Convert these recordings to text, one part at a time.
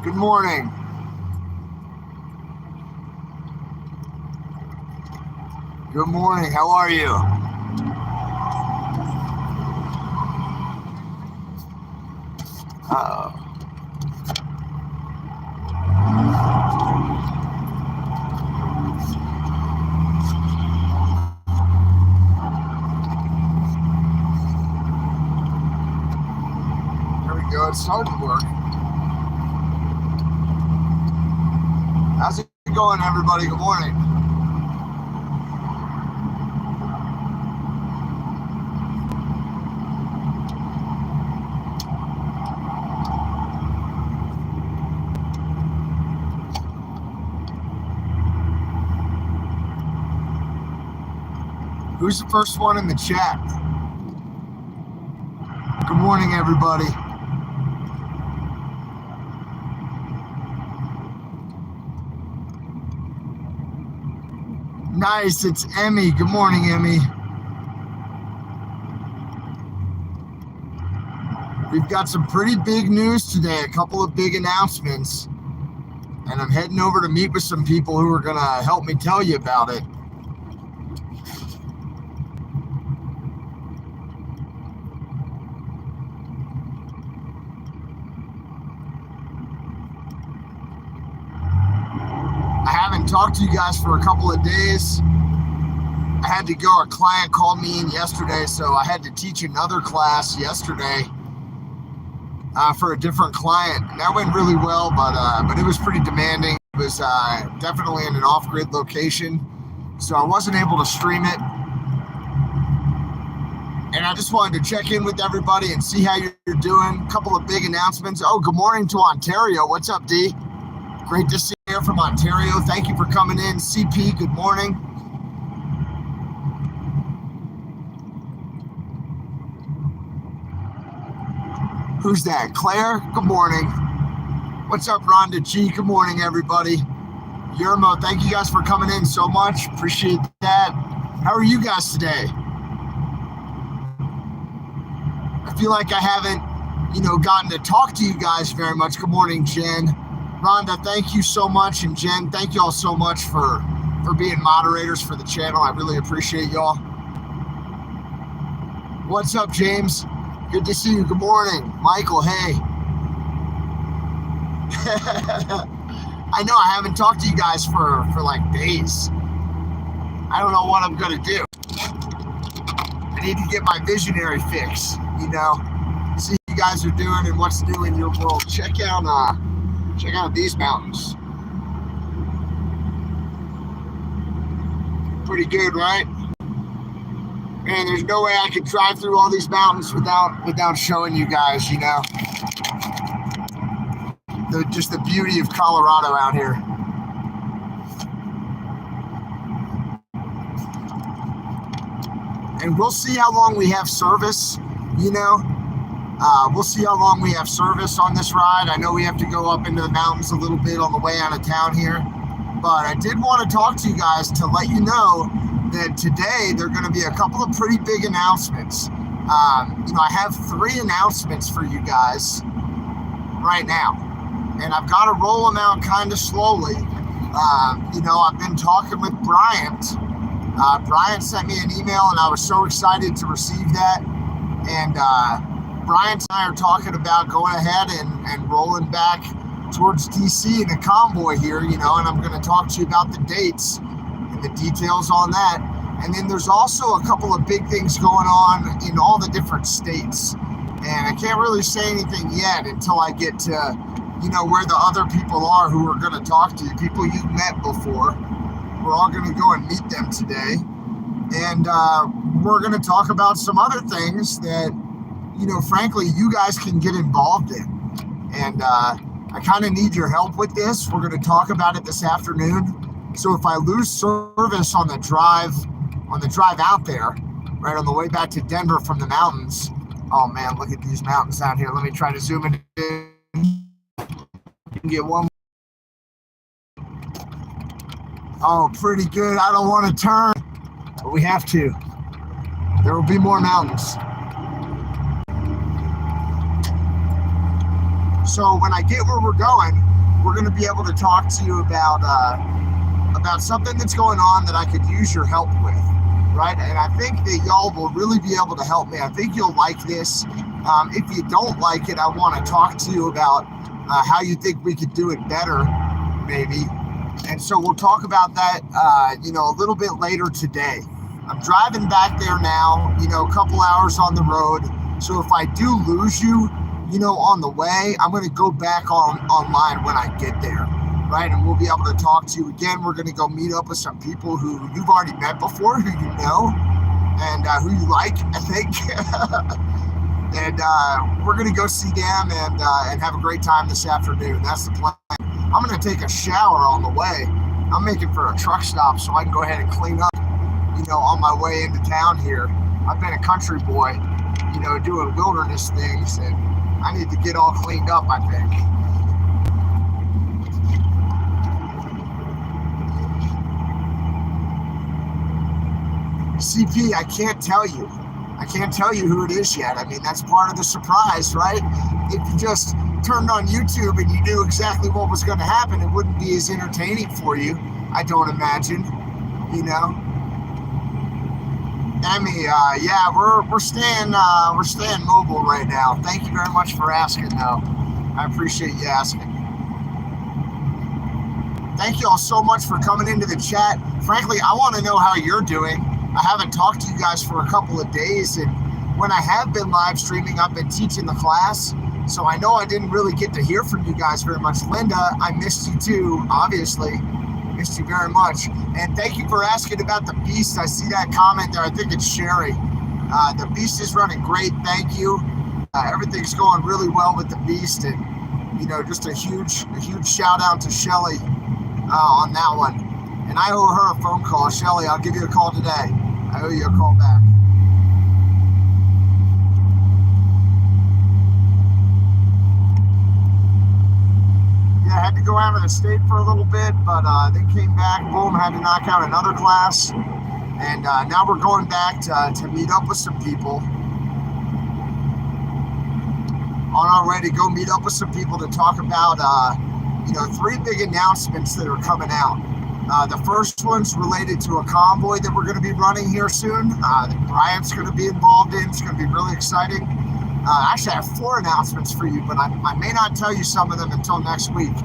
Good morning. Good morning. How are you? There we go. It's starting to work. How's it going, everybody? Good morning. Who's the first one in the chat? Good morning, everybody. Nice, it's Emmy. Good morning, Emmy. We've got some pretty big news today, a couple of big announcements, and I'm heading over to meet with some people who are going to help me tell you about it. I haven't talked to you guys for a couple of days. I had to go. A client called me in yesterday, so I had to teach another class yesterday for a different client. And that went really well, but it was pretty demanding. It was definitely in an off-grid location, so I wasn't able to stream it. And I just wanted to check in with everybody and see how you're doing. A couple of big announcements. Oh, good morning to Ontario. What's up, D? Great to see you from Ontario. Thank you for coming in. CP, good morning. Who's that? Claire, good morning. What's up, Rhonda G? Good morning, everybody. Yermo, thank you guys for coming in so much. Appreciate that. How are you guys today? I feel like I haven't, gotten to talk to you guys very much. Good morning, Jen. Rhonda, thank you so much. And Jen, thank you all so much for being moderators for the channel. I really appreciate y'all. What's up, James? Good to see you. Good morning. Michael, hey. I know I haven't talked to you guys for like days. I don't know what I'm going to do. I need to get my visionary fix, see what you guys are doing and what's new in your world. Check out these mountains. Pretty good, right? Man, there's no way I could drive through all these mountains without showing you guys, just the beauty of Colorado out here. And we'll see how long we have service, We'll see how long we have service on this ride. I know we have to go up into the mountains a little bit on the way out of town here. But I did want to talk to you guys to let you know that today there are going to be a couple of pretty big announcements. I have 3 announcements for you guys right now. And I've got to roll them out kind of slowly. I've been talking with Bryant. Bryant sent me an email and I was so excited to receive that. And Bryant and I are talking about going ahead and rolling back towards DC in a convoy here, and I'm going to talk to you about the dates and the details on that. And then there's also a couple of big things going on in all the different states. And I can't really say anything yet until I get to, where the other people are who are going to talk to you, people you've met before. We're all going to go and meet them today. And we're going to talk about some other things that, frankly, you guys can get involved in. And I kind of need your help with this. We're going to talk about it this afternoon. So if I lose service on the drive out there, right on the way back to Denver from the mountains. Oh man, look at these mountains out here. Let me try to zoom in. You can get one. Oh, pretty good. I don't want to turn, but we have to. There will be more mountains. So when I get where we're going, we're going to be able to talk to you about something that's going on that I could use your help with, right? And I think that y'all will really be able to help me. I think you'll like this. If you don't like it, I want to talk to you about how you think we could do it better, maybe. And so we'll talk about that, a little bit later today. I'm driving back there now, a couple hours on the road. So if I do lose you, on the way, I'm going to go back online when I get there, right? And we'll be able to talk to you again. We're going to go meet up with some people who you've already met before, who you know, and who you like, I think. And we're going to go see them and have a great time this afternoon. That's the plan. I'm going to take a shower on the way. I'm making for a truck stop so I can go ahead and clean up, on my way into town here. I've been a country boy, doing wilderness things, and I need to get all cleaned up, I think. CP, I can't tell you. I can't tell you who it is yet. I mean, that's part of the surprise, right? If you just turned on YouTube and you knew exactly what was going to happen, it wouldn't be as entertaining for you, I don't imagine, Emmy, yeah, we're staying mobile right now. Thank you very much for asking, though. I appreciate you asking. Thank you all so much for coming into the chat. Frankly, I want to know how you're doing. I haven't talked to you guys for a couple of days, and when I have been live streaming, I've been teaching the class, so I know I didn't really get to hear from you guys very much. Linda, I missed you too, obviously. Missed you very much. And thank you for asking about the Beast. I see that comment there. I think it's Sherry. The Beast is running great. Thank you. Everything's going really well with the Beast, and just a huge shout out to Shelly on that one. And I owe her a phone call. Shelly, I'll give you a call today. I owe you a call back. Yeah, I had to go out of the state for a little bit, but then came back, boom, had to knock out another class. And now we're going back to meet up with some people. On our way to go meet up with some people to talk about, 3 big announcements that are coming out. The first one's related to a convoy that we're going to be running here soon. That Bryant's going to be involved in. It's going to be really exciting. Actually, I have 4 announcements for you, but I may not tell you some of them until next week.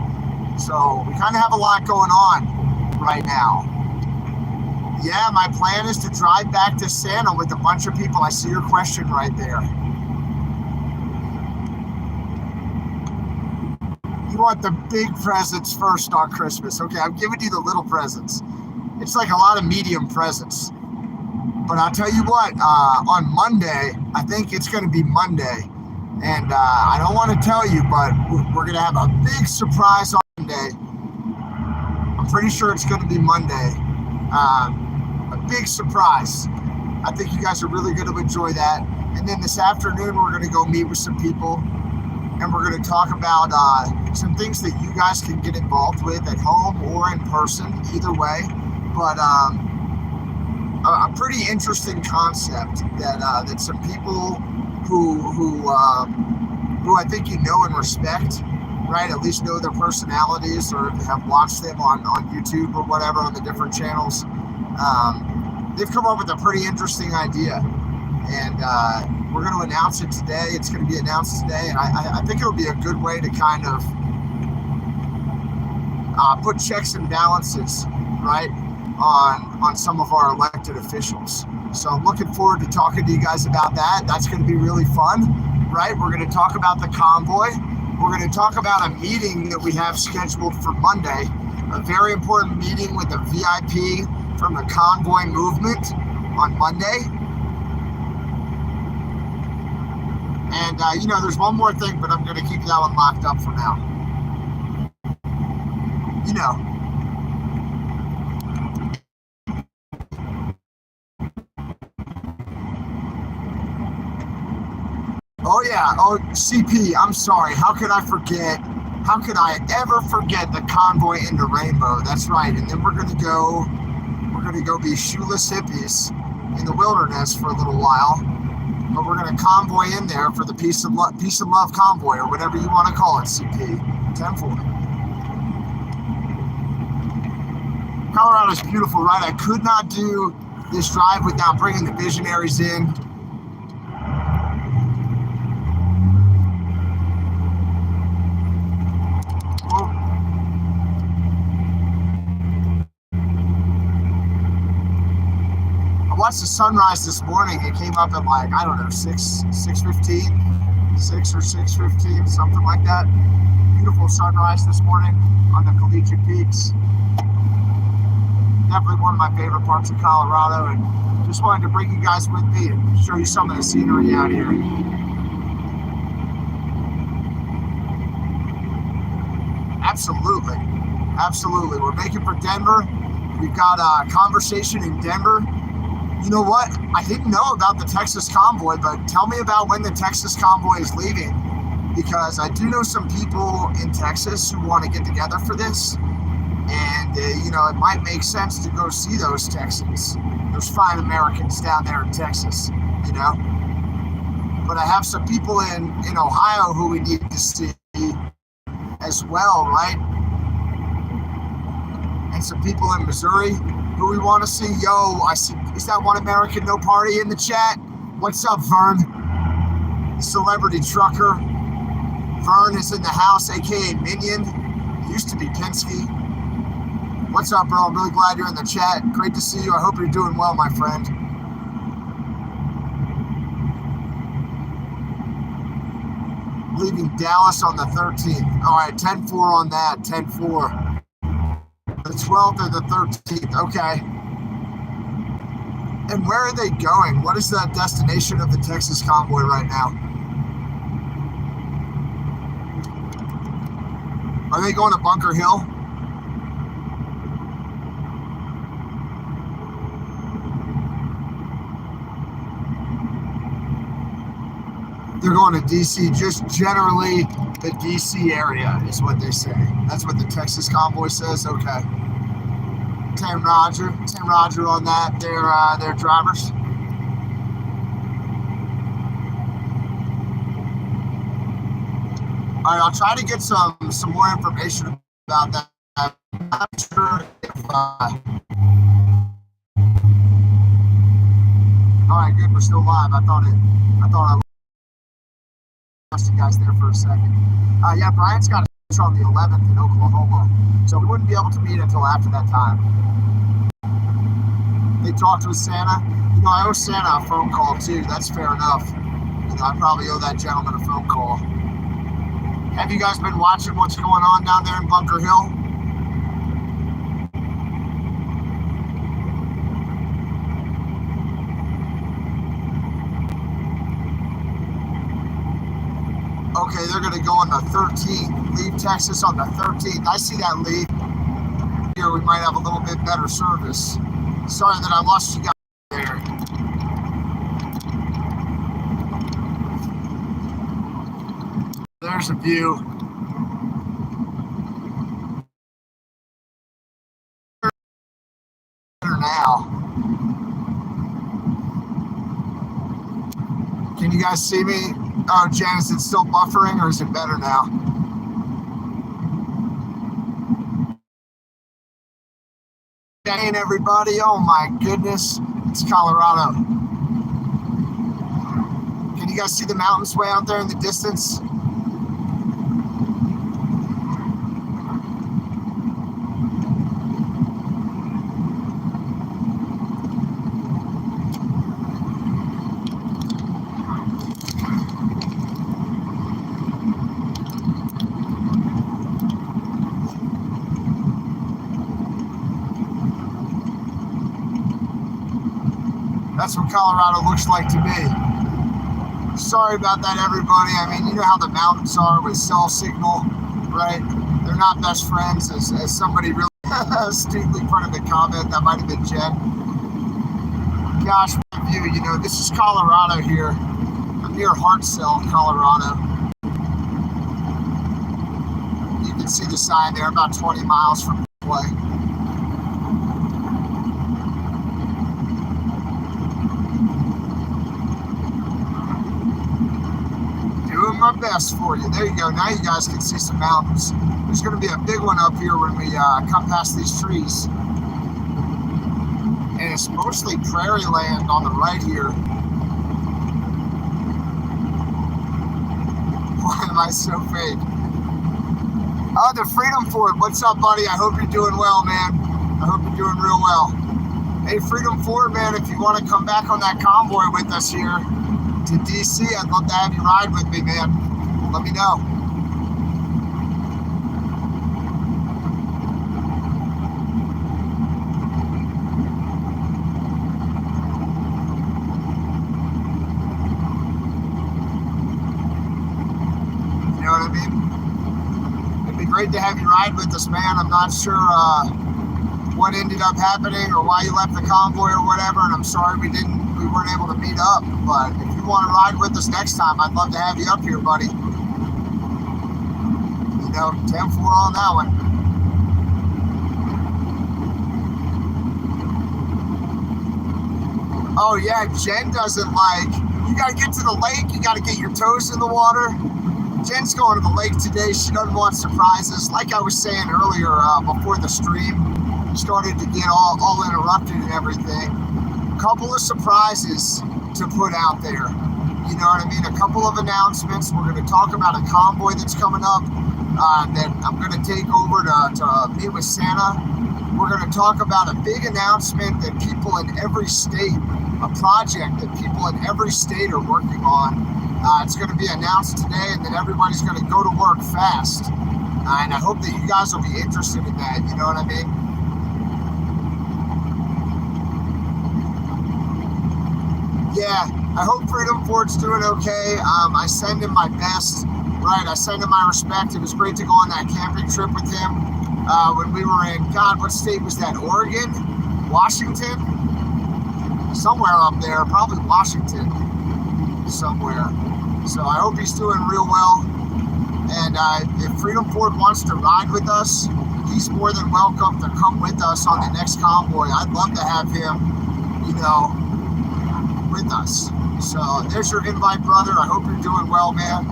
So we kind of have a lot going on right now. Yeah, my plan is to drive back to Santa with a bunch of people. I see your question right there. You want the big presents first on Christmas. Okay, I'm giving you the little presents. It's like a lot of medium presents. But I'll tell you what, on Monday, I think it's going to be Monday. And I don't want to tell you, but we're going to have a big surprise on Monday. I'm pretty sure it's going to be Monday. A big surprise. I think you guys are really going to enjoy that. And then this afternoon, we're going to go meet with some people. And we're going to talk about some things that you guys can get involved with at home or in person, either way. But a pretty interesting concept that some people who I think you know and respect, right? At least know their personalities or have watched them on YouTube or whatever on the different channels. They've come up with a pretty interesting idea. And we're going to announce it today. It's going to be announced today. And I think it'll be a good way to kind of put checks and balances, right, on some of our elected officials. So I'm looking forward to talking to you guys about that. That's going to be really fun, right? We're going to talk about the convoy. We're going to talk about a meeting that we have scheduled for Monday, a very important meeting with a VIP from the Convoy movement on Monday. And, there's one more thing, but I'm going to keep that one locked up for now. Oh, yeah. Oh, CP, I'm sorry. How could I ever forget the Convoy into Rainbow? That's right. And then we're going to go be shoeless hippies in the wilderness for a little while. But we're going to convoy in there for the Peace and Love Convoy, or whatever you want to call it, CP. 10-4. Colorado's beautiful, right? I could not do this drive without bringing the visionaries in. I watched the sunrise this morning. It came up at like, I don't know, 6:15, 6 or 6:15, something like that. Beautiful sunrise this morning on the Collegiate Peaks. Definitely one of my favorite parts of Colorado, and just wanted to bring you guys with me and show you some of the scenery out here. Absolutely. Absolutely. We're making for Denver. We've got a conversation in Denver. You know what? I didn't know about the Texas Convoy, but tell me about when the Texas Convoy is leaving, because I do know some people in Texas who want to get together for this. And, you know, it might make sense to go see those Texans, those fine Americans down there in Texas, you know. But I have some people in Ohio who we need to see as well, right? And some people in Missouri who we want to see. Yo, I see, is that One American No Party in the chat? What's up, Vern? Celebrity trucker. Vern is in the house, aka Minion. Used to be Penske. What's up, bro? I'm really glad you're in the chat. Great to see you. I hope you're doing well, my friend. Leaving Dallas on the 13th. All right, 10-4 on that, 10-4. The 12th or the 13th, okay. And where are they going? What is the destination of the Texas Convoy right now? Are they going to Bunker Hill? They're going to DC, just generally the DC area is what they say. That's what the Texas Convoy says. Okay. Tim Roger on that. They're drivers. All right, I'll try to get some more information about that. I'm not sure if. All right, good. We're still live. I thought I lost you guys there for a second. Yeah, Brian's got a show on the 11th in Oklahoma, so we wouldn't be able to meet until after that time. They talked with Santa. You know, I owe Santa a phone call too. That's fair enough. You know, I probably owe that gentleman a phone call. Have you guys been watching what's going on down there in Bunker Hill? Okay, they're going to go on the 13th. Leave Texas on the 13th. I see that lead. Here we might have a little bit better service. Sorry that I lost you guys there. There's a view. Now. Can you guys see me? Oh, Jen, is it still buffering or is it better now? Hey, everybody. Oh my goodness. It's Colorado. Can you guys see the mountains way out there in the distance? That's what Colorado looks like to me. Sorry about that, everybody. I mean, you know how the mountains are with cell signal, right? They're not best friends, as somebody really astutely put in the comment. That might have been Jen. Gosh, what a view. You know, this is Colorado here. I'm near Hartselle, Colorado. You can see the sign there, about 20 miles from Convoy. My best for you. There you go. Now you guys can see some mountains. There's going to be a big one up here when we come past these trees. and it's mostly prairie land on the right here. Why am I so fake? Oh, the Freedom Fort. What's up, buddy? I hope you're doing well, man. I hope you're doing real well. Hey, Freedom Fort, man, if you want to come back on that convoy with us here to DC, I'd love to have you ride with me, man. Let me know. You know what I mean? It'd be great to have you ride with us, man. I'm not sure what ended up happening or why you left the convoy or whatever, and I'm sorry we weren't able to meet up. But if you want to ride with us next time, I'd love to have you up here, buddy. You know, 10-4 on that one. Oh yeah, Jen doesn't like, you gotta get to the lake, you gotta get your toes in the water. Jen's going to the lake today. She doesn't want surprises. Like I was saying earlier, before the stream started to get all interrupted and everything. A couple of surprises to put out there. You know what I mean? A couple of announcements. We're going to talk about a convoy that's coming up that I'm going to take over to meet with Santa. We're going to talk about a big announcement that people in every state, a project that people in every state are working on. It's going to be announced today, and then everybody's going to go to work fast. And I hope that you guys will be interested in that. You know what I mean? Yeah, I hope Freedom Fort's doing okay. I send him my best, right? I send him my respect. It was great to go on that camping trip with him when we were in, God, what state was that? Oregon? Washington? Somewhere up there, probably Washington. Somewhere. So I hope he's doing real well. And if Freedom Fort wants to ride with us, he's more than welcome to come with us on the next convoy. I'd love to have him, you know, with us. So there's your invite, brother. I hope you're doing well, man.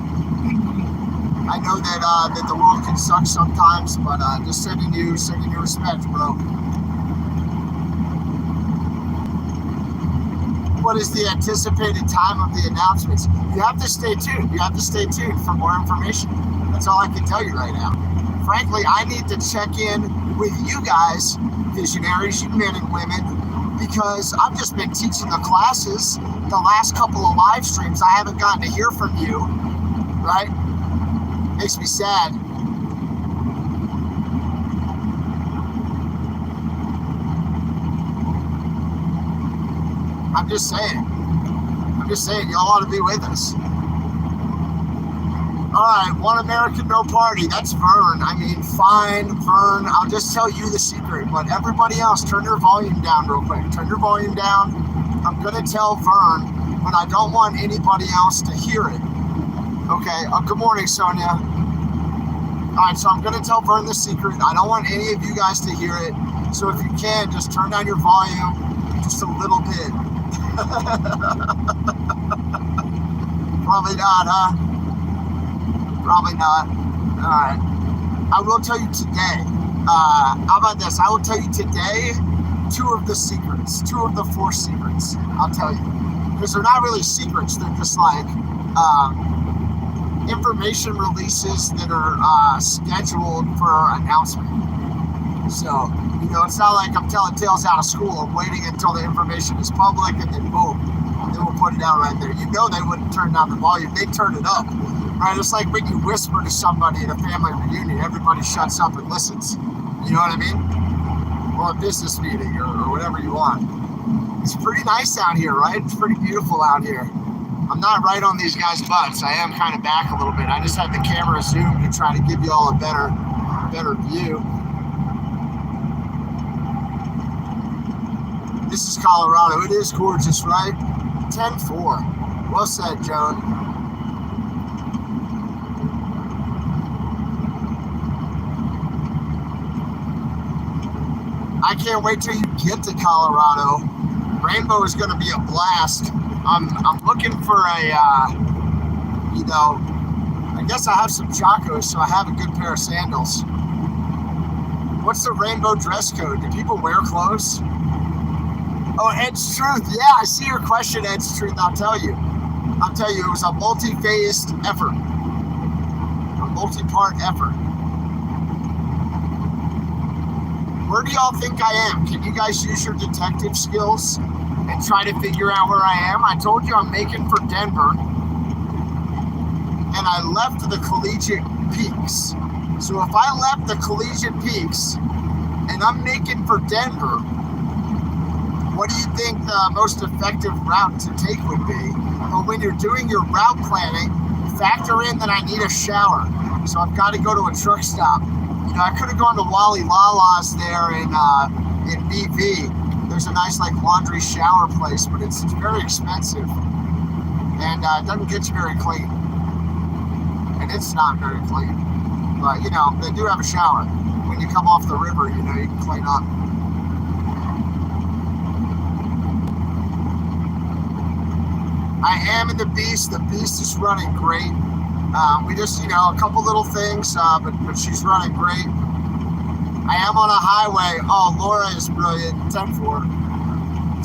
I know that the world can suck sometimes, but just sending you respect, bro. What is the anticipated time of the announcements? You have to stay tuned. You have to stay tuned for more information. That's all I can tell you right now. Frankly, I need to check in with you guys, visionaries, you men and women, because I've just been teaching the classes the last couple of live streams. I haven't gotten to hear from you, right? Makes me sad. I'm just saying, y'all ought to be with us. All right, One American, No Party. That's Vern. I mean, fine, Vern. I'll just tell you the secret, but everybody else, turn your volume down real quick. Turn your volume down. I'm going to tell Vern, but I don't want anybody else to hear it. Okay, good morning, Sonia. All right, so I'm going to tell Vern the secret. I don't want any of you guys to hear it. So if you can, just turn down your volume just a little bit. Probably not, huh? Probably not. All right. I will tell you today. How about this? I will tell you today 2 of the secrets, 2 of the 4 secrets. I'll tell you, because they're not really secrets. They're just like information releases that are scheduled for announcement. So, you know, it's not like I'm telling tales out of school. I'm waiting until the information is public, and then boom, and then we'll put it out right there. You know, they wouldn't turn down the volume. They turn it up, right? It's like when you whisper to somebody at a family reunion, everybody shuts up and listens. You know what I mean? Or a business meeting or whatever you want. It's pretty nice out here, right? It's pretty beautiful out here. I'm not right on these guys' butts. I am kind of back a little bit. I just had the camera zoomed to try to give you all a better view. This is Colorado. It is gorgeous, right? 10-4. Well said, Joan. I can't wait till you get to Colorado. Rainbow is going to be a blast. I'm looking for a, you know, I guess I have some Chacos, so I have a good pair of sandals. What's the rainbow dress code? Do people wear clothes? Oh, Ed's Truth. Yeah, I see your question, Ed's Truth. I'll tell you, it was a multi-phased effort, a multi-part effort. Where do y'all think I am? Can you guys use your detective skills and try to figure out where I am? I told you I'm making for Denver, and I left the Collegiate Peaks. So if I left the Collegiate Peaks and I'm making for Denver, what do you think the most effective route to take would be? But when you're doing your route planning, factor in that I need a shower. So I've got to go to a truck stop. You know, I could have gone to Wally Lala's there in BV. There's a nice like laundry shower place, but it's very expensive. And it doesn't get you very clean. And it's not very clean. But, you know, they do have a shower. When you come off the river, you know, you can clean up. I am in the Beast. The Beast is running great. We just, you know, a couple little things, but she's running great. I am on a highway. Oh, Laura is brilliant. 10-4.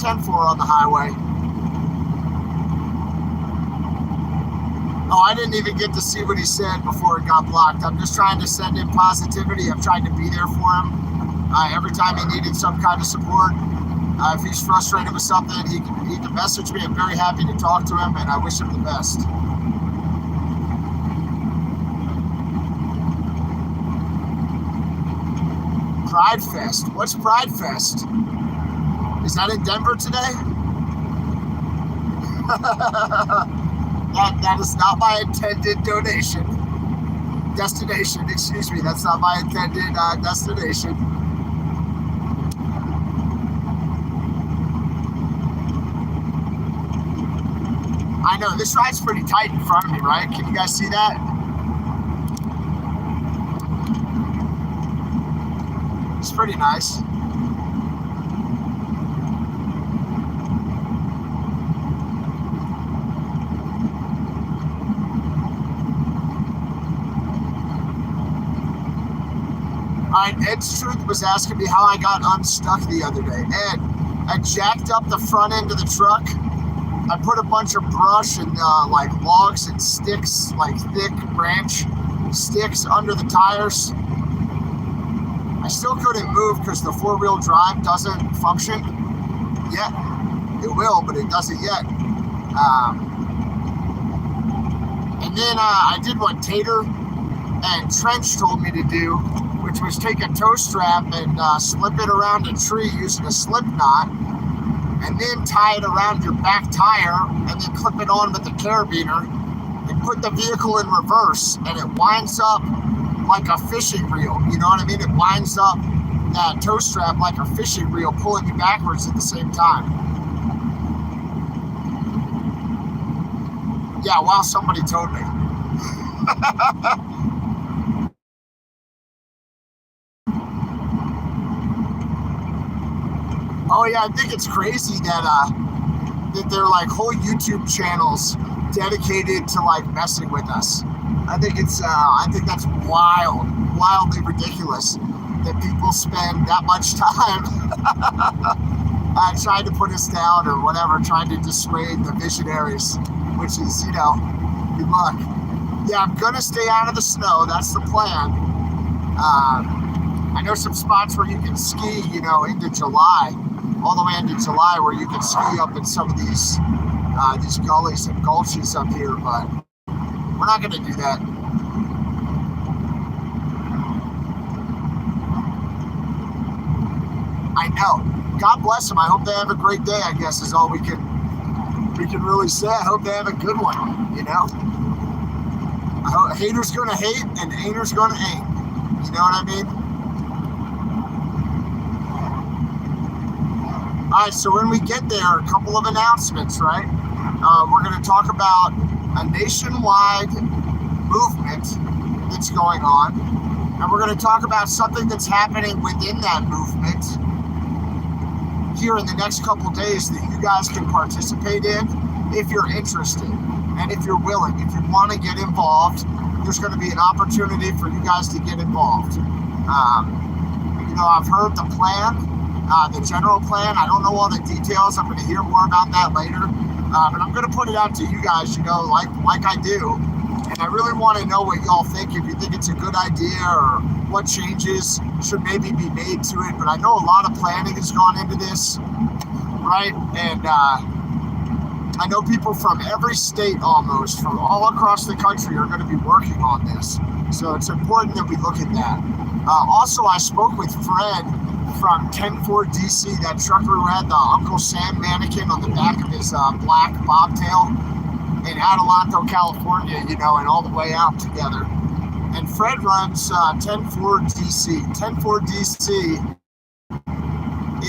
10-4 on the highway. Oh, I didn't even get to see what he said before it got blocked. I'm just trying to send him positivity. I'm trying to be there for him. Every time he needed some kind of support. If he's frustrated with something, he can message me. I'm very happy to talk to him, and I wish him the best. Pride Fest. What's Pride Fest? Is that in Denver today? That is not my intended destination. Excuse me. That's not my intended destination. I know this ride's pretty tight in front of me, right? Can you guys see that? It's pretty nice. Alright, Ed's Truth was asking me how I got unstuck the other day. Ed, I jacked up the front end of the truck. I put a bunch of brush and like logs and sticks, like thick branch sticks under the tires. I still couldn't move because the four-wheel drive doesn't function yet. It will, but it doesn't yet. And then I did what Tater and Trench told me to do, which was take a tow strap and slip it around a tree using a slip knot, and then tie it around your back tire, and then clip it on with the carabiner, and put the vehicle in reverse, and it winds up like a fishing reel. You know what I mean? It winds up that tow strap like a fishing reel, pulling you backwards at the same time. Yeah, well, somebody told me. Oh yeah, I think it's crazy that they're like whole YouTube channels dedicated to like messing with us. I think that's wildly ridiculous that people spend that much time trying to put us down or whatever, trying to dissuade the visionaries, which is, you know, good luck. Yeah, I'm gonna stay out of the snow. That's the plan. I know some spots where you can ski, you know, into July, all the way into July, where you can ski up in some of these gullies and gulches up here, but we're not gonna do that. I know. God bless them. I hope they have a great day, I guess, is all we can really say. I hope they have a good one, you know? I hope haters gonna hate and ain'ters gonna ain't. You know what I mean? All right, so when we get there, a couple of announcements, right? We're going to talk about a nationwide movement that's going on, and we're going to talk about something that's happening within that movement here in the next couple of days that you guys can participate in if you're interested and if you're willing. If you want to get involved, there's going to be an opportunity for you guys to get involved. You know, I've heard the plan. the general plan. I don't know all the details. I'm going to hear more about that later. But I'm going to put it out to you guys, like I do. And I really want to know what y'all think, if you think it's a good idea or what changes should maybe be made to it. But I know a lot of planning has gone into this, right? And I know people from every state almost, from all across the country, are going to be working on this. So it's important that we look at that. Also, I spoke with Fred from 10-4 DC, that trucker who had the Uncle Sam mannequin on the back of his black bobtail in Adelanto, California, and all the way out together. And Fred runs 10-4 DC. 10-4 DC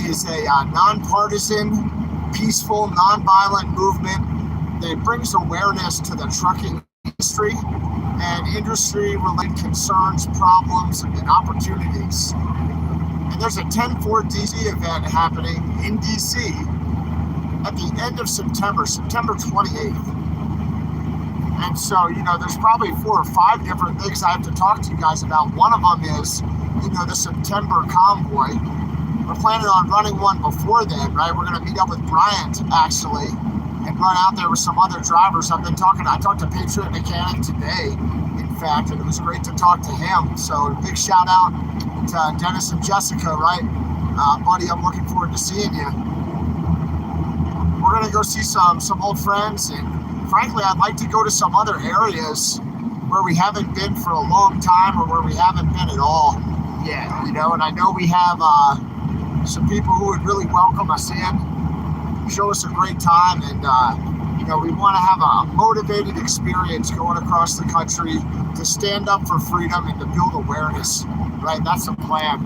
is a nonpartisan, peaceful, nonviolent movement that brings awareness to the trucking industry and industry-related concerns, problems, and opportunities. And there's a 10-4 DC event happening in DC at the end of September 28th. And so, there's probably 4 or 5 different things I have to talk to you guys about. One of them is, the September Convoy. We're planning on running one before then, right? We're going to meet up with Bryant, actually, and run out there with some other drivers. I talked to Patriot Mechanic today, in fact, and it was great to talk to him. So big shout out to Dennis and Jessica, right? Buddy, I'm looking forward to seeing you. We're going to go see some old friends, and frankly, I'd like to go to some other areas where we haven't been for a long time, or where we haven't been at all yet, and I know we have some people who would really welcome us in, show us a great time, and we want to have a motivated experience going across the country to stand up for freedom and to build awareness, right? That's the plan.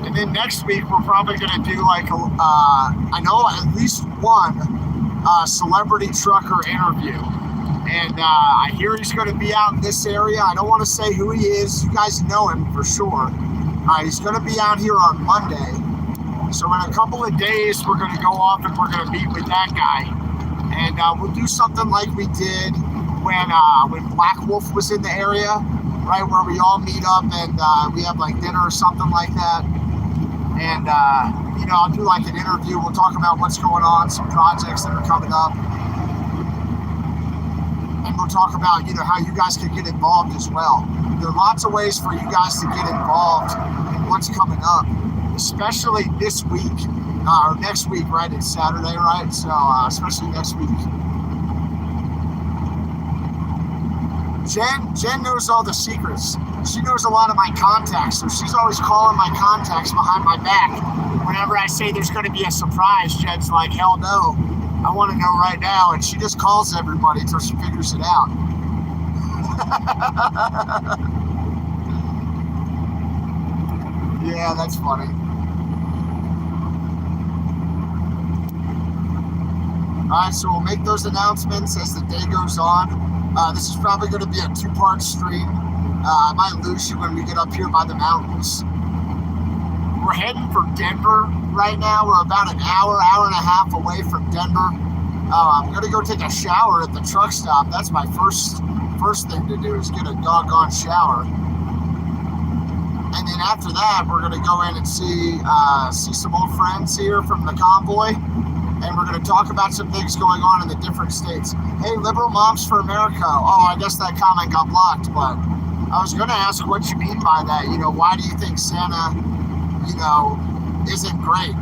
And then next week, we're probably going to do I know at least one celebrity trucker interview. And I hear he's going to be out in this area. I don't want to say who he is. You guys know him for sure. He's going to be out here on Monday. So in a couple of days, we're going to go off and we're going to meet with that guy. And we'll do something like we did when Black Wolf was in the area, right, where we all meet up and we have like dinner or something like that. And, I'll do like an interview. We'll talk about what's going on, some projects that are coming up. And we'll talk about, how you guys can get involved as well. There are lots of ways for you guys to get involved in what's coming up, especially this week, or next week, right? It's Saturday, right? So, especially next week. Jen knows all the secrets. She knows a lot of my contacts, so she's always calling my contacts behind my back. Whenever I say there's going to be a surprise, Jen's like, hell no. I want to know right now, and she just calls everybody until she figures it out. Yeah, that's funny. All right, so we'll make those announcements as the day goes on. This is probably going to be a 2-part stream. I might lose you when we get up here by the mountains. We're heading for Denver right now. We're about an hour and a half away from Denver. I'm going to go take a shower at the truck stop. That's my first thing to do, is get a doggone shower. And then after that, we're going to go in and see some old friends here from the Convoy. And we're going to talk about some things going on in the different states. Hey, Liberal Moms for America. Oh, I guess that comment got blocked, but I was going to ask what you mean by that. Why do you think Santa, isn't great?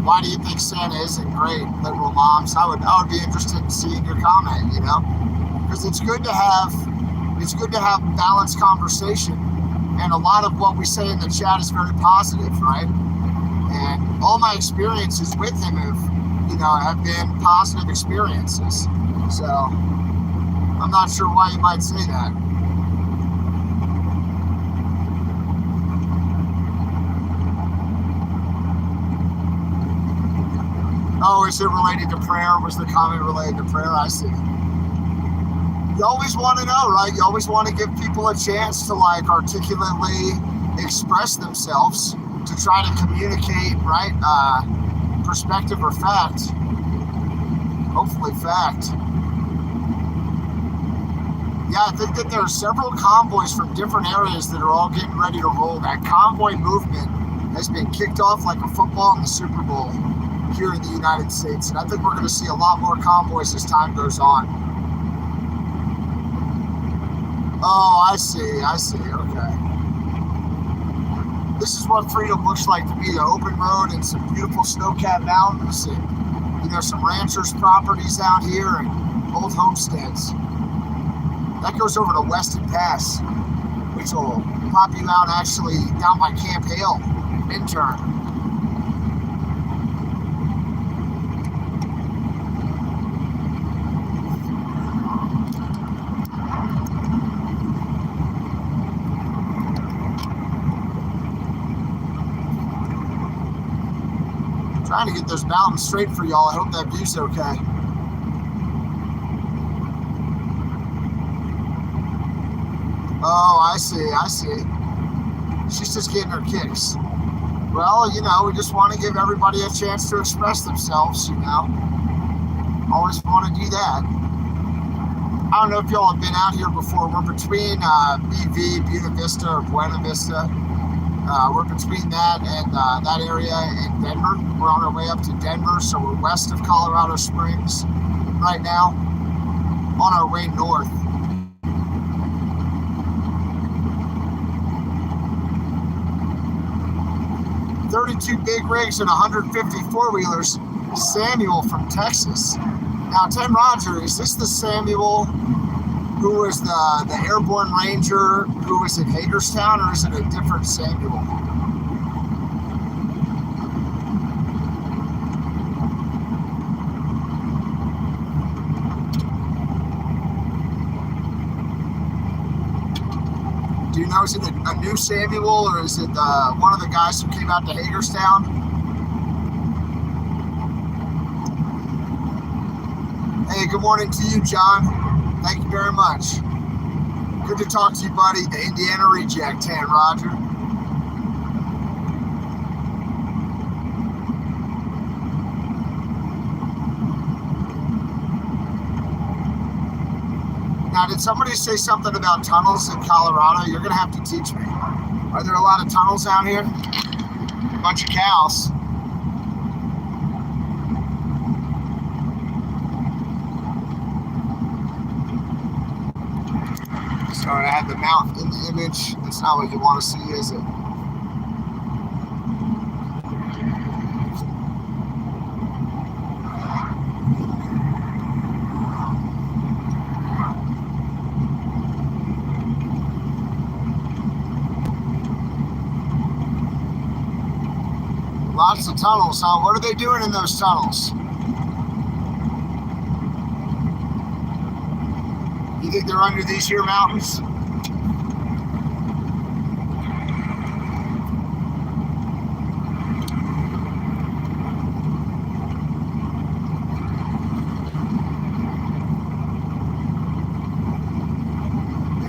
Why do you think Santa isn't great, Liberal Moms? I would be interested in seeing your comment, because it's good to have balanced conversation. And a lot of what we say in the chat is very positive, right? And all my experiences with him have been positive experiences. So I'm not sure why you might say that. Oh, is it related to prayer? Was the comment related to prayer? I see. You always want to know, right? You always want to give people a chance to articulately express themselves, to try to communicate, right? Perspective or fact. Hopefully fact. Yeah, I think that there are several convoys from different areas that are all getting ready to roll. That convoy movement has been kicked off like a football in the Super Bowl here in the United States. And I think we're going to see a lot more convoys as time goes on. Oh, I see. Okay. This is what freedom looks like to me, the open road and some beautiful snow-capped mountains and, you know, some ranchers' properties out here and old homesteads. That goes over to Weston Pass, which will pop you out actually down by Camp Hale, Minturn. Trying to get those mountains straight for y'all. I hope that view's okay. Oh, I see. She's just getting her kicks. Well, you know, we just want to give everybody a chance to express themselves, you know. Always want to do that. I don't know if y'all have been out here before. We're between BV, Buena Vista, or Buena Vista. We're between that and that area in Denver. We're on our way up to Denver, so we're west of Colorado Springs right now, on our way north. $32 big rigs and 150 four-wheelers. Samuel from Texas. Now, Tim Roger, is this the Samuel who was the airborne ranger who was in Hagerstown, or is it a different Samuel? Do you know, is it a new Samuel, or is it one of the guys who came out to Hagerstown? Hey, good morning to you, John. Thank you very much. Good to talk to you, buddy. The Indiana Reject, Tan Roger. Now, did somebody say something about tunnels in Colorado? You're going to have to teach me. Are there a lot of tunnels out here? A bunch of cows. Sorry, I had the mount in the image. That's not what you want to see, is it? Lots of tunnels, huh? What are they doing in those tunnels? You think they're under these here mountains?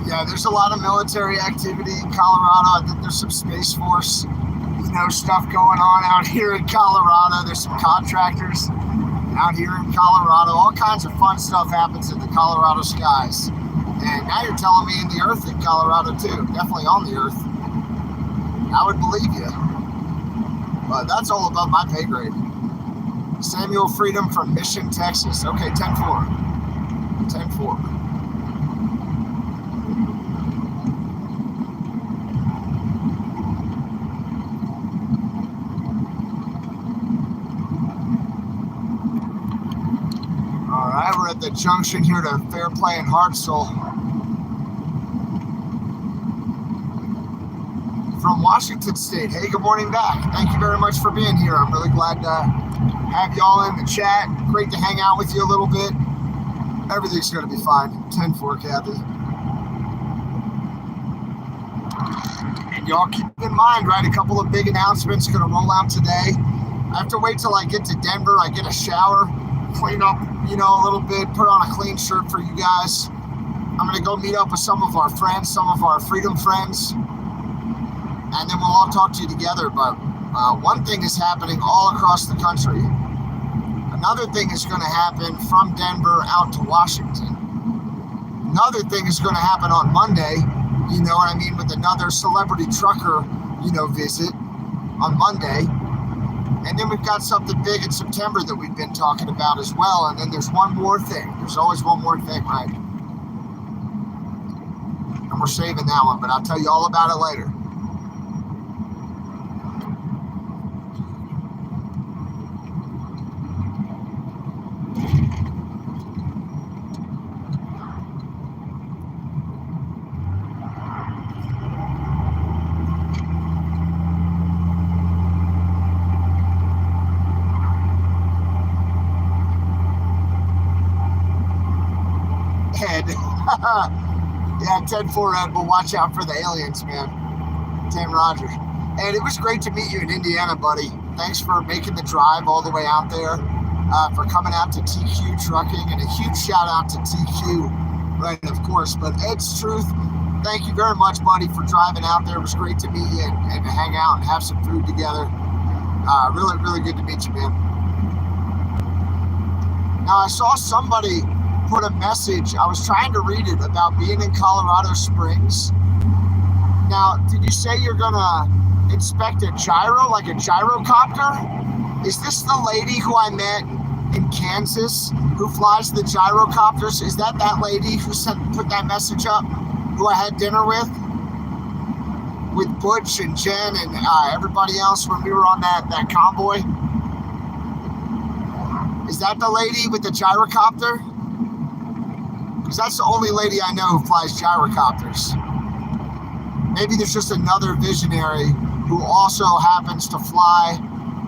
Yeah, there's a lot of military activity in Colorado. I think there's some Space Force, you know, stuff going on out here in Colorado. There's some contractors out here in Colorado. All kinds of fun stuff happens in the Colorado skies. And now you're telling me in the earth in Colorado too. Definitely on the earth. I would believe you. But that's all above my pay grade. Samuel Freedom from Mission, Texas. Okay, 10-4. 10-4. We're at the junction here to Fairplay and Hartselle. From Washington State. Hey, good morning back. Thank you very much for being here. I'm really glad to have y'all in the chat. Great to hang out with you a little bit. Everything's going to be fine. 10-4, Kathy. And y'all keep in mind, right, a couple of big announcements going to roll out today. I have to wait till I get to Denver. I get a shower, clean up, you know, a little bit, put on a clean shirt for you guys. I'm going to go meet up with some of our friends, some of our Freedom friends, and then we'll all talk to you together. But one thing is happening all across the country. Another thing is going to happen from Denver out to Washington. another thing is going to happen on Monday, you know what I mean, with another celebrity trucker, you know, visit on Monday. And then we've got something big in September that we've been talking about as well. And then there's one more thing. There's always one more thing, right? And we're saving that one, but I'll tell you all about it later. Ed. Yeah, 10-4 Ed, but watch out for the aliens, man. 10 Roger. And it was great to meet you in Indiana, buddy. Thanks for making the drive all the way out there, for coming out to TQ Trucking, and a huge shout out to TQ, right, of course. But Ed's Truth, thank you very much, buddy, for driving out there. It was great to meet you and to hang out and have some food together. Really, really good to meet you, man. Now, I saw somebody put a message, I was trying to read it, about being in Colorado Springs. Now, did you say you're gonna inspect a gyro, like a gyrocopter? Is this the lady who I met in Kansas who flies the gyrocopters? Is that lady who put that message up, who I had dinner with Butch and Jen and everybody else when we were on that convoy? Is that the lady with the gyrocopter? Because that's the only lady I know who flies gyrocopters. Maybe there's just another visionary who also happens to fly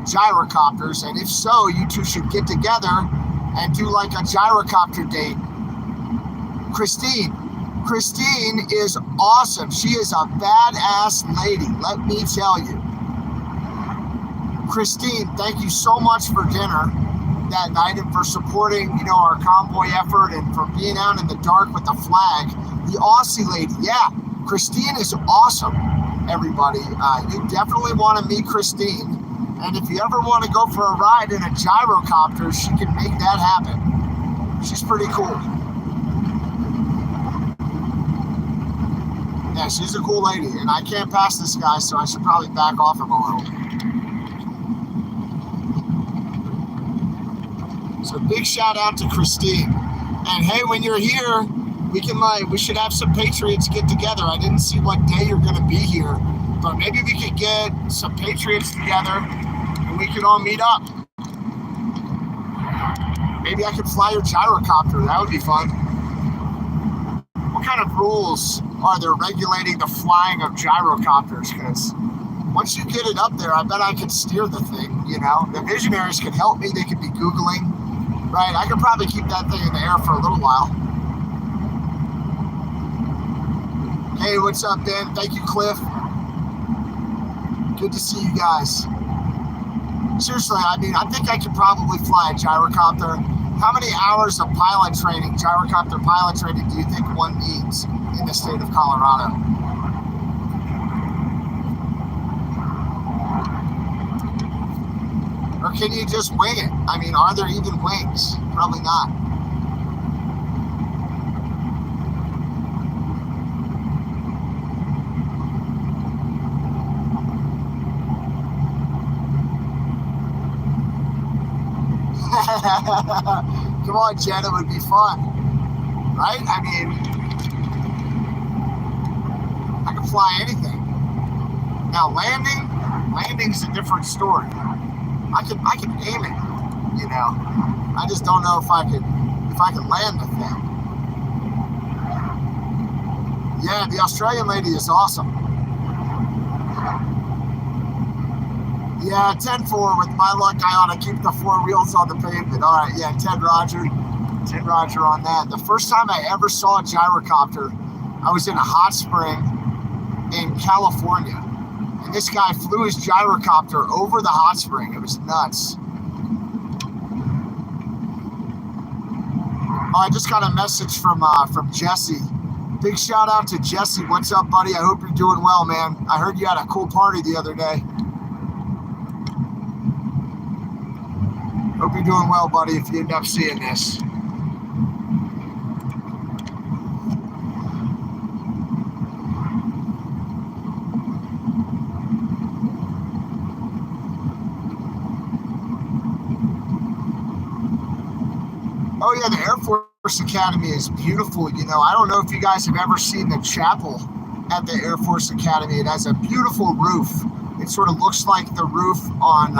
gyrocopters, and if so, you two should get together and do like a gyrocopter date. Christine is awesome. She is a badass lady, let me tell you. Christine, thank you so much for dinner that night and for supporting, you know, our convoy effort and for being out in the dark with the flag. The Aussie lady, yeah, Christine is awesome, everybody. You definitely want to meet Christine, and if you ever want to go for a ride in a gyrocopter, she can make that happen. She's pretty cool. Yeah, she's a cool lady, and I can't pass this guy, so I should probably back off him a little. So big shout out to Christine. And hey, when you're here, we should have some Patriots get together. I didn't see what day you're gonna be here, but maybe we could get some Patriots together and we could all meet up. Maybe I could fly your gyrocopter. That would be fun. What kind of rules are there regulating the flying of gyrocopters? Because once you get it up there, I bet I could steer the thing, you know? The visionaries could help me. They could be Googling. Right, I could probably keep that thing in the air for a little while. Hey, what's up, Ben? Thank you, Cliff. Good to see you guys. Seriously, I mean, I think I could probably fly a gyrocopter. How many hours of pilot training, gyrocopter pilot training, do you think one needs in the state of Colorado? Or can you just wing it? I mean, are there even wings? Probably not. Come on, Jen, it would be fun. Right? I mean, I can fly anything. Now, landing's a different story. I can aim it, you know. I just don't know if I can land the thing. Yeah, the Australian lady is awesome. Yeah, 10-4 with my luck, I ought to keep the four wheels on the pavement. All right, yeah, 10 Roger on that. The first time I ever saw a gyrocopter, I was in a hot spring in California. And this guy flew his gyrocopter over the hot spring. It was nuts. Oh, I just got a message from Jesse. Big shout out to Jesse. What's up, buddy? I hope you're doing well, man. I heard you had a cool party the other day. Hope you're doing well, buddy, if you end up seeing this. Oh yeah, the Air Force Academy is beautiful. You know, I don't know if you guys have ever seen the chapel at the Air Force Academy. It has a beautiful roof. It sort of looks like the roof on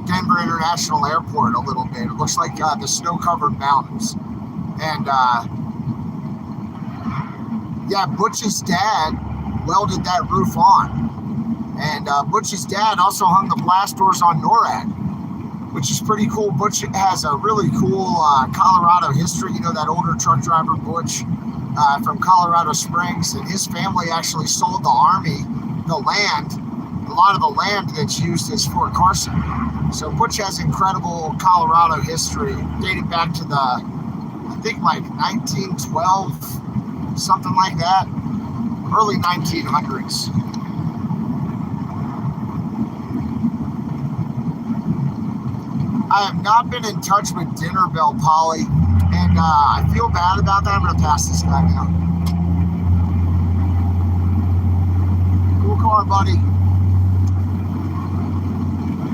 Denver International Airport a little bit. It looks like the snow-covered mountains. And yeah, Butch's dad welded that roof on. And Butch's dad also hung the blast doors on NORAD, which is pretty cool. Butch has a really cool Colorado history. You know, that older truck driver, Butch, from Colorado Springs, and his family actually sold the Army the land, a lot of the land that's used as Fort Carson. So Butch has incredible Colorado history dating back to the, I think like 1912, something like that, early 1900s. I have not been in touch with Dinner Bell Polly, and I feel bad about that. I'm going to pass this guy now. Cool car, buddy.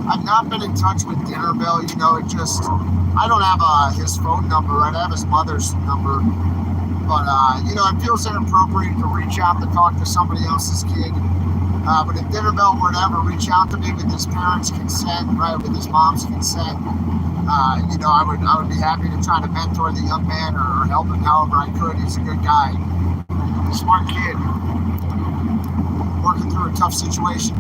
I've not been in touch with Dinner Bell. You know, it just, I don't have his phone number. Right? I have his mother's number. But, you know, it feels inappropriate to reach out to talk to somebody else's kid. But if Dinner Bell were to ever reach out to me with his parents' consent, right, with his mom's consent, you know, I would be happy to try to mentor the young man or help him however I could. He's a good guy, smart kid, working through a tough situation.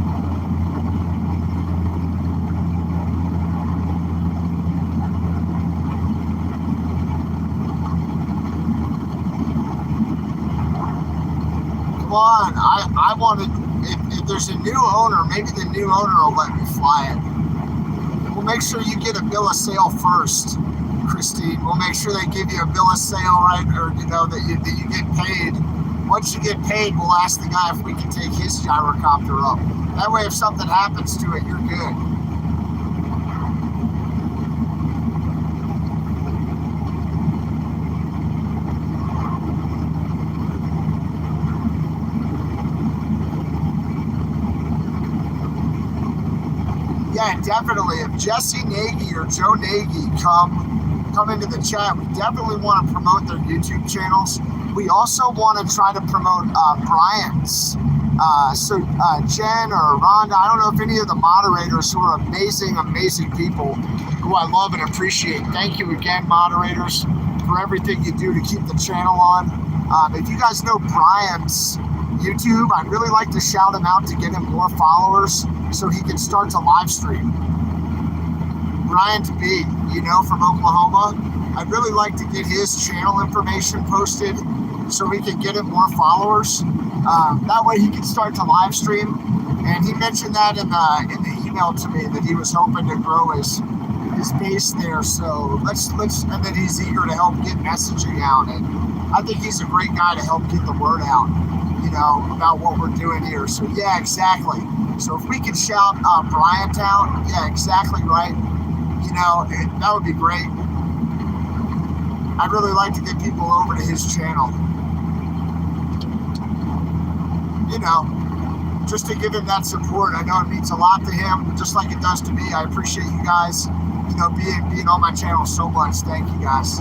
Come on, I wanted. If there's a new owner, maybe the new owner will let me fly it. We'll make sure you get a bill of sale first, Christine. We'll make sure they give you a bill of sale, right? Or, you know, that you get paid. Once you get paid, we'll ask the guy if we can take his gyrocopter up. That way, if something happens to it, you're good. Yeah, definitely. If Jesse Nagy or Joe Nagy come into the chat, we definitely want to promote their YouTube channels. We also want to try to promote Brian's. So Jen or Rhonda, I don't know if any of the moderators who are amazing, amazing people who I love and appreciate. Thank you again, moderators, for everything you do to keep the channel on. If you guys know Brian's YouTube, I'd really like to shout him out to get him more followers so he can start to live stream. Brian to be, you know, from Oklahoma, I'd really like to get his channel information posted so we can get him more followers. That way he can start to live stream. And he mentioned that in the email to me that he was hoping to grow his base there. So let's and that he's eager to help get messaging out. And I think he's a great guy to help get the word out, you know, about what we're doing here. So yeah, exactly. So if we could shout Bryantown, yeah, exactly right. You know, that would be great. I'd really like to get people over to his channel. You know, just to give him that support. I know it means a lot to him, just like it does to me. I appreciate you guys, you know, being on my channel so much. Thank you guys.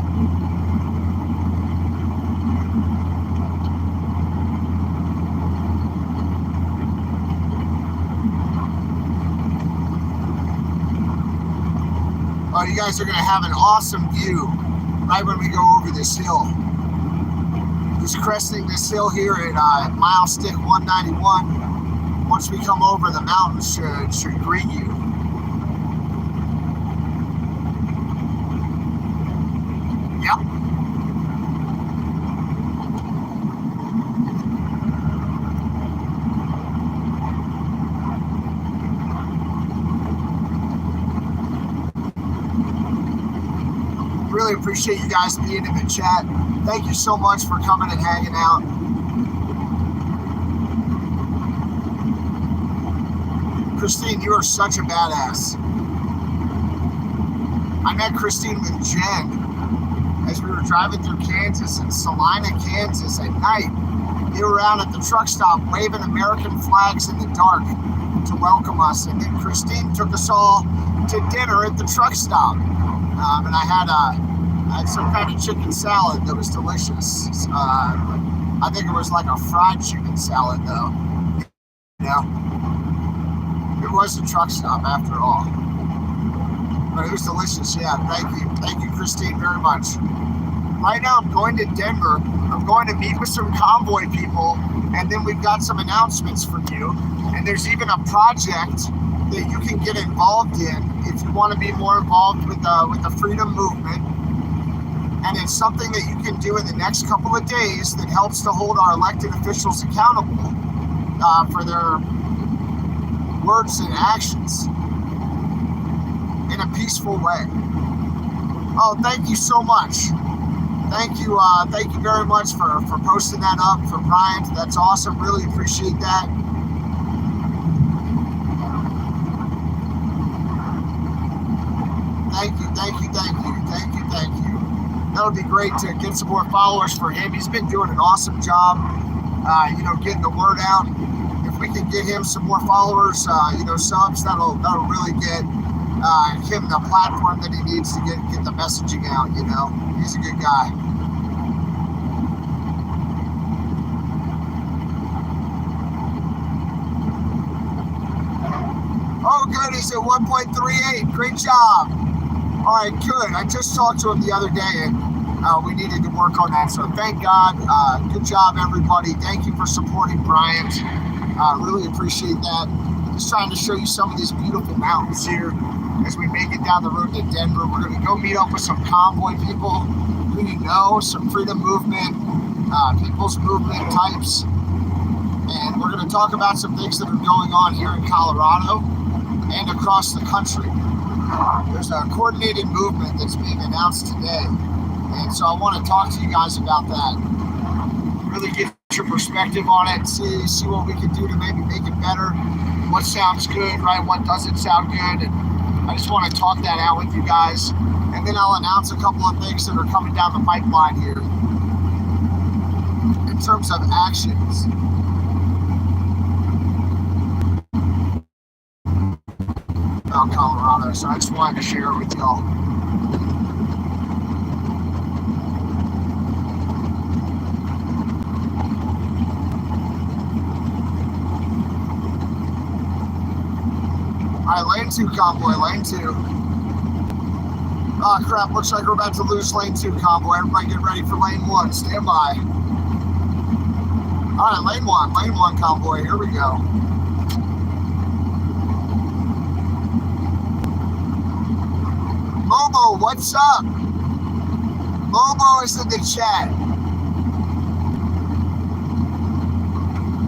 Oh, you guys are going to have an awesome view right when we go over this hill. Just cresting this hill here at mile stick 191. Once we come over, the mountains should greet you. Yep. Really appreciate you guys being in the chat. Thank you so much for coming and hanging out. Christine, you are such a badass. I met Christine with Jen as we were driving through Kansas, in Salina, Kansas at night. They were out at the truck stop waving American flags in the dark to welcome us. And then Christine took us all to dinner at the truck stop. And I I had some kind of chicken salad that was delicious. I think it was like a fried chicken salad, though. You know, it was a truck stop after all, but it was delicious. Yeah, thank you, Christine, very much. Right now, I'm going to Denver. I'm going to meet with some Convoy people, and then we've got some announcements for you. And there's even a project that you can get involved in if you want to be more involved with the freedom movement. And it's something that you can do in the next couple of days that helps to hold our elected officials accountable for their words and actions in a peaceful way. Oh, thank you so much. Thank you very much for posting that up for Bryant. That's awesome. Really appreciate that. Thank you. That would be great to get some more followers for him. He's been doing an awesome job, getting the word out. If we can get him some more followers, subs, that'll really get him the platform that he needs to get the messaging out. He's a good guy. Oh, good. He's at 1.38. Great job. All right, good. I just talked to him the other day, and we needed to work on that. So thank God. Good job, everybody. Thank you for supporting Bryant. Really appreciate that. Just trying to show you some of these beautiful mountains here as we make it down the road to Denver. We're going to go meet up with some Convoy people who some freedom movement, people's movement types. And we're going to talk about some things that are going on here in Colorado and across the country. There's a coordinated movement that's being announced today. And so I want to talk to you guys about that. Really get your perspective on it, see what we can do to maybe make it better. What sounds good, right? What doesn't sound good. And I just want to talk that out with you guys. And then I'll announce a couple of things that are coming down the pipeline here in terms of actions. About Colorado, so I just wanted to share it with y'all. All right, lane 2, Convoy, lane 2. Oh crap, looks like we're about to lose lane 2, Convoy. Everybody get ready for lane 1, stand by. All right, lane 1, Convoy, here we go. Momo, what's up? Momo is in the chat.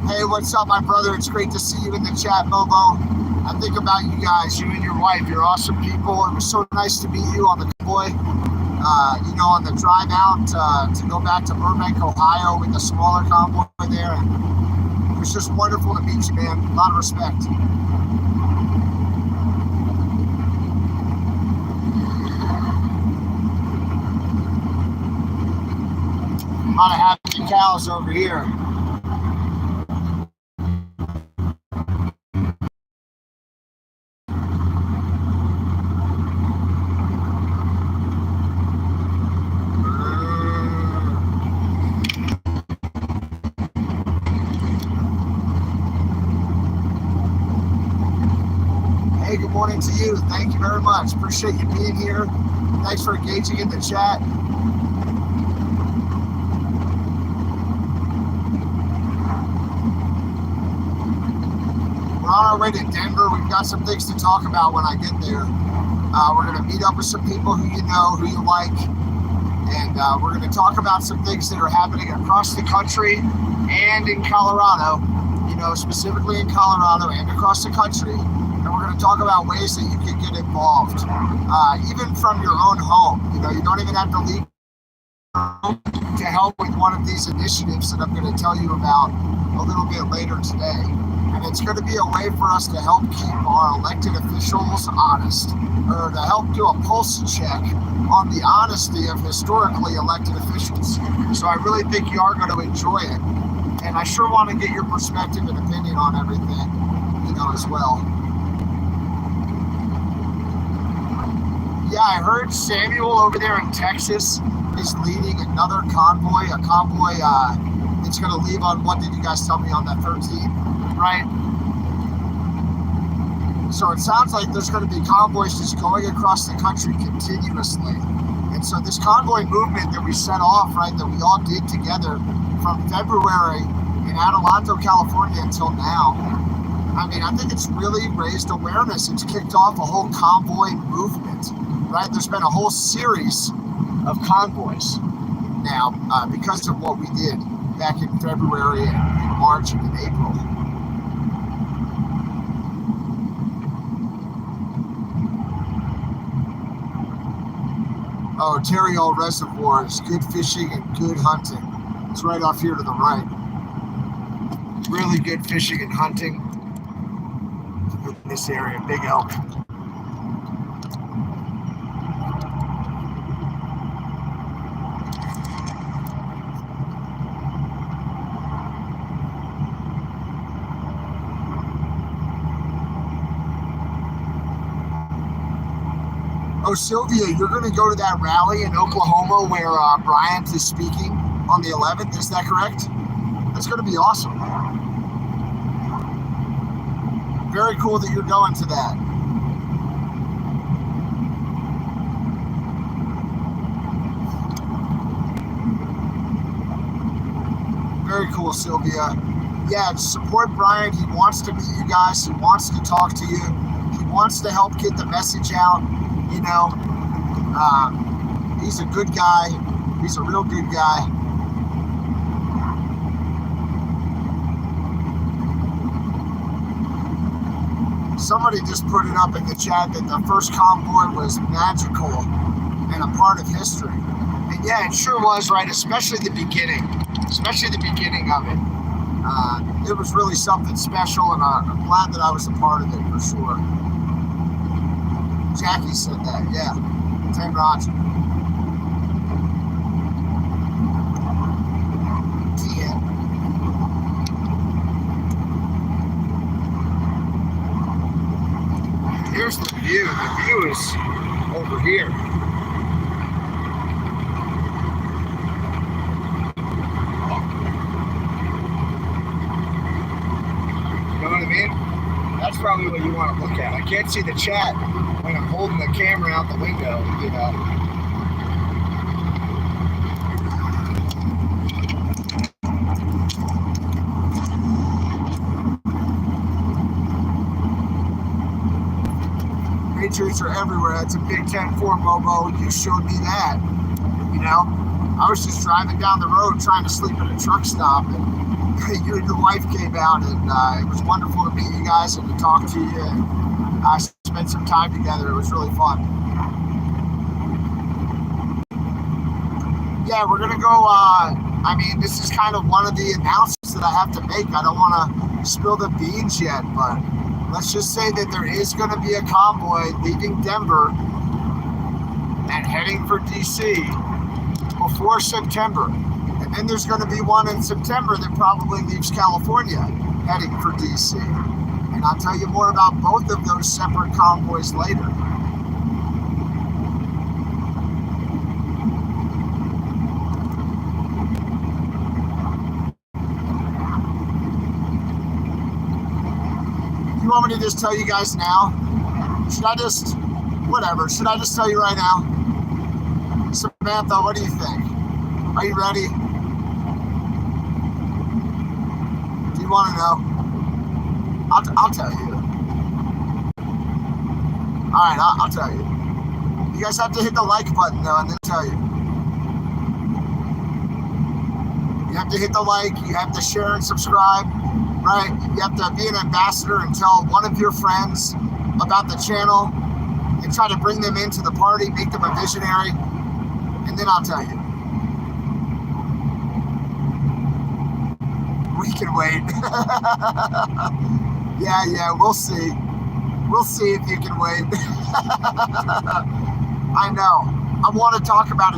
Hey, what's up, my brother? It's great to see you in the chat, Momo. I think about you guys, you and your wife. You're awesome people. It was so nice to meet you on the Convoy, on the drive out to go back to Burbank, Ohio with the smaller Convoy there. It was just wonderful to meet you, man. A lot of respect. A lot of happy cows over here. Hey, good morning to you. Thank you very much. Appreciate you being here. Thanks for engaging in the chat. We're on our way to Denver. We've got some things to talk about when I get there. We're going to meet up with some people who you know, who you like, and we're going to talk about some things that are happening across the country and in Colorado, specifically in Colorado and across the country. And we're going to talk about ways that you can get involved, even from your own home. You don't even have to leave to help with one of these initiatives that I'm going to tell you about a little bit later today. And it's going to be a way for us to help keep our elected officials honest, or to help do a pulse check on the honesty of historically elected officials. So I really think you are going to enjoy it. And I sure want to get your perspective and opinion on everything, as well. Yeah, I heard Samuel over there in Texas is leading another convoy, a convoy it's going to leave on, what did you guys tell me, on the 13th, right? So it sounds like there's going to be convoys just going across the country continuously. And so this convoy movement that we set off, right, that we all did together from February in Adelanto, California until now, I mean, I think it's really raised awareness. It's kicked off a whole convoy movement, right? There's been a whole series of convoys now because of what we did back in February and in March and in April. Oh, Terriol Reservoirs, good fishing and good hunting. It's right off here to the right. Really good fishing and hunting in this area, big elk. Oh, Sylvia, you're going to go to that rally in Oklahoma where Bryant is speaking on the 11th. Is that correct? That's going to be awesome. Very cool that you're going to that. Very cool, Sylvia. Yeah, support Bryant. He wants to meet you guys. He wants to talk to you. He wants to help get the message out. You know, he's a good guy. He's a real good guy. Somebody just put it up in the chat that the first convoy was magical and a part of history. And yeah, it sure was, right? Especially the beginning of it. It was really something special, and I'm glad that I was a part of it for sure. Jackie said that, yeah. Tim Roger. TN. Here's the view. The view is over here. You know what I mean? That's probably what you want to look at. I can't see the chat when I'm holding the camera out the window, you know. Patriots are everywhere. That's a Big Ten 4, Momo. You showed me that. You know, I was just driving down the road trying to sleep at a truck stop, and you and your wife came out, and it was wonderful to meet you guys and to talk to you. And I spent some time together. It was really fun. Yeah, we're gonna go. I mean, this is kind of one of the announcements that I have to make. I don't want to spill the beans yet, but let's just say that there is going to be a convoy leaving Denver and heading for DC before September. And then there's going to be one in September that probably leaves California heading for DC. And I'll tell you more about both of those separate convoys later. You want me to just tell you guys now? Should I just, whatever, should I just tell you right now? Samantha, what do you think? Are you ready? Do you want to know? I'll tell you. All right, I'll tell you. You guys have to hit the like button though, and then tell you. You have to hit the like, you have to share and subscribe. Right? You have to be an ambassador and tell one of your friends about the channel and try to bring them into the party, make them a visionary, and then I'll tell you. We can wait. Yeah, we'll see. We'll see if you can wait. I know. I want to talk about it.